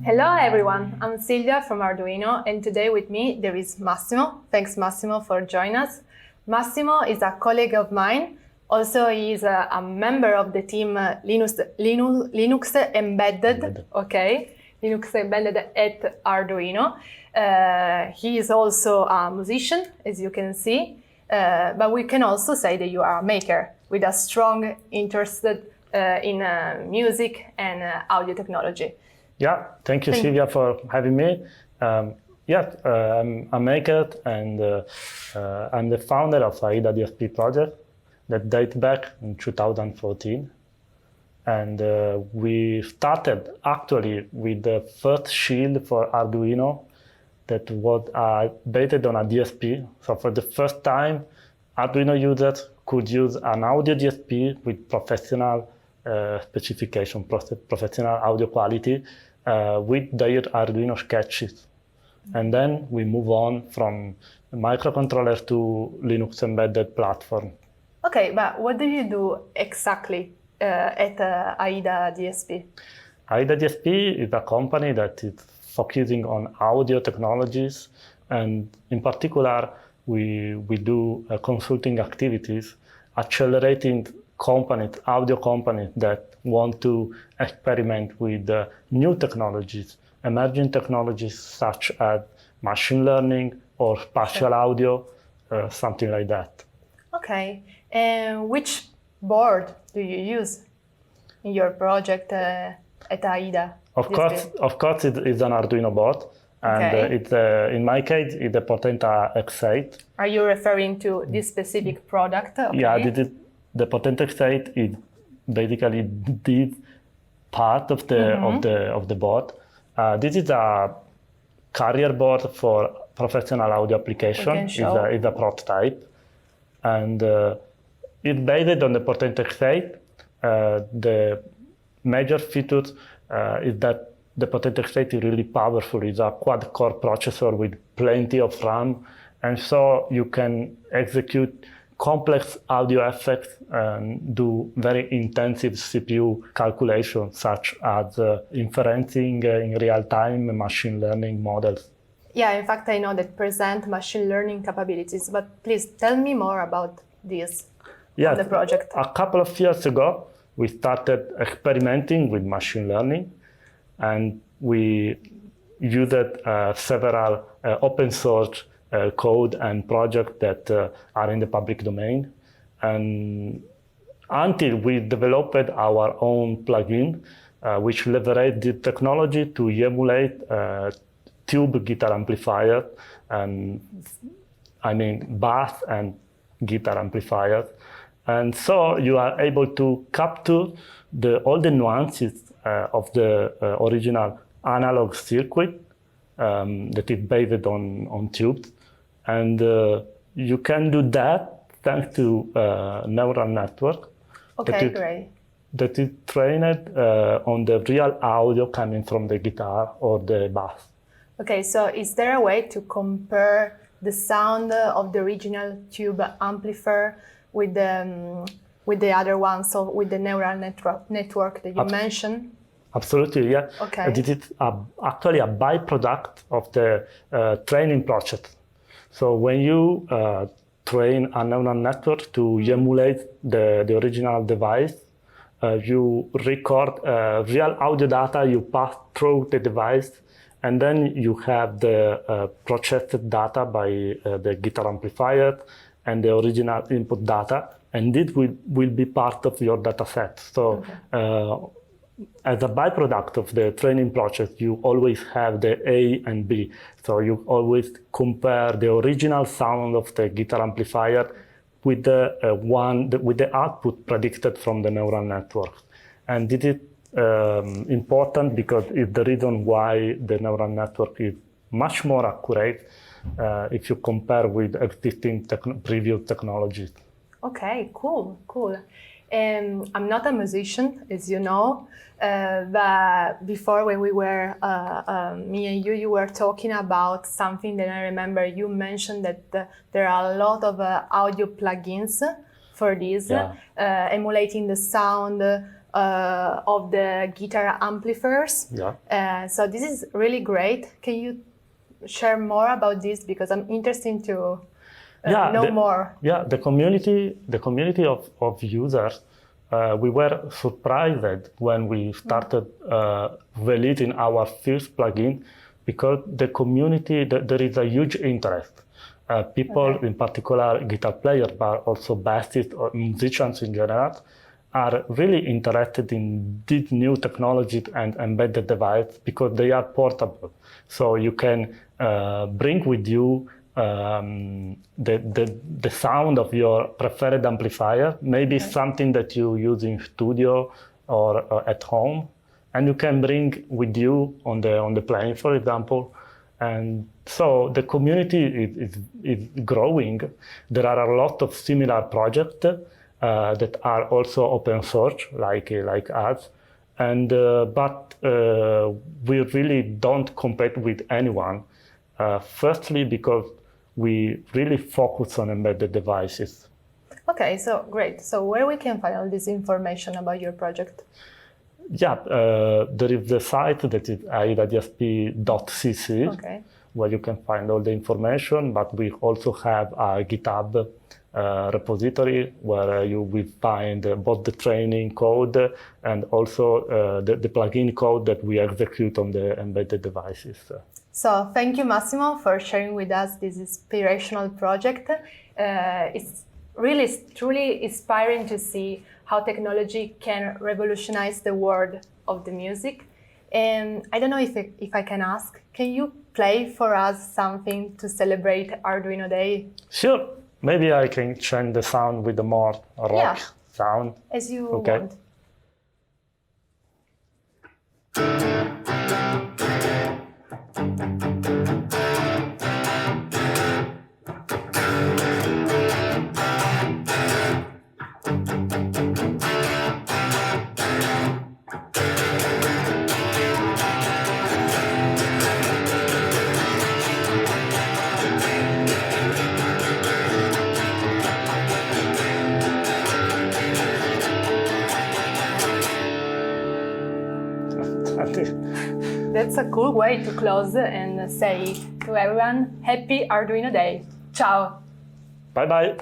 Hello everyone, I'm Silvia from Arduino, and today with me there is Massimo. Thanks Massimo for joining us. Massimo is a colleague of mine. Also he is a member of the team Linux Embedded. Okay, Linux Embedded at Arduino. He is also a musician, as you can see, but we can also say that you are a maker with a strong interest in music and audio technology. Yeah, thank you, Silvia, for having me. I'm a maker, and I'm the founder of AIDA DSP project that dates back in 2014. And we started actually with the first shield for Arduino that was based on a DSP. So for the first time, Arduino users could use an audio DSP with professional specification, professional audio quality, with their Arduino sketches. And then we move on from microcontroller to Linux embedded platform. Okay, but what do you do exactly at AIDA DSP? AIDA DSP is a company that is focusing on audio technologies, and in particular, we do consulting activities, accelerating companies, audio companies that want to experiment with new technologies, emerging technologies such as machine learning or spatial audio, something like that. Okay, and which board do you use in your project at AIDA? Of course, it's an Arduino board, and it's in my case, it's the Portenta X8. Are you referring to this specific product? Okay. Yeah, the Portenta X8 is basically this part of the board. This is a carrier board for professional audio application. It's a prototype, and it's based on the Portenta X8. The major feature is that the Portenta X8 is really powerful. It's a quad-core processor with plenty of RAM, and so you can execute complex audio effects and do very intensive CPU calculations, such as inferencing in real-time machine learning models. Yeah, in fact, I know that present machine learning capabilities, but please tell me more about this, the project. A couple of years ago, we started experimenting with machine learning, and we used several open source code and projects that are in the public domain, and until we developed our own plugin, which leveraged the technology to emulate tube guitar amplifier, and I mean bass and guitar amplifiers, and so you are able to capture all the nuances of the original analog circuit that is based on tubes. And you can do that thanks to neural network. Okay, great. That is trained on the real audio coming from the guitar or the bass. Okay, so is there a way to compare the sound of the original tube amplifier with the other one, so with the neural network that you mentioned? Absolutely, yeah. Okay. This is actually a byproduct of the training process. So when you train a neural network to emulate the original device, you record real audio data, you pass through the device, and then you have the processed data by the guitar amplifier and the original input data, and it will be part of your data set. So as a byproduct of the training process, you always have the A and B. So you always compare the original sound of the guitar amplifier with the output predicted from the neural network. And this is important because it's the reason why the neural network is much more accurate if you compare with existing previous technologies. Okay, cool. I'm not a musician, as you know, but before when we were, me and you were talking about something that I remember you mentioned that there are a lot of audio plugins for this, emulating the sound of the guitar amplifiers. Yeah. So this is really great. Can you share more about this? Because I'm interested to know more. Yeah, the community of users, we were surprised when we started releasing our first plugin because the community, there is a huge interest. People, in particular guitar players, but also bassists or musicians in general, are really interested in these new technologies and embedded devices because they are portable. So you can bring with you the sound of your preferred amplifier, maybe something that you use in studio or at home, and you can bring with you on the plane, for example. And so the community is growing. There are a lot of similar projects that are also open source, like us, and but we really don't compete with anyone. Firstly, because we really focus on embedded devices. Okay, so great. So where we can find all this information about your project? Yeah, there is the site that is AIDA-DSP.cc, where you can find all the information, but we also have a GitHub repository where you will find both the training code and also the plugin code that we execute on the embedded devices. So thank you, Massimo, for sharing with us this inspirational project. It's truly inspiring to see how technology can revolutionize the world of the music. And I don't know if I can ask, can you play for us something to celebrate Arduino Day? Sure. Maybe I can change the sound with a more rock sound. As you want. That's a cool way to close and say to everyone, happy Arduino Day. Ciao. Bye-bye.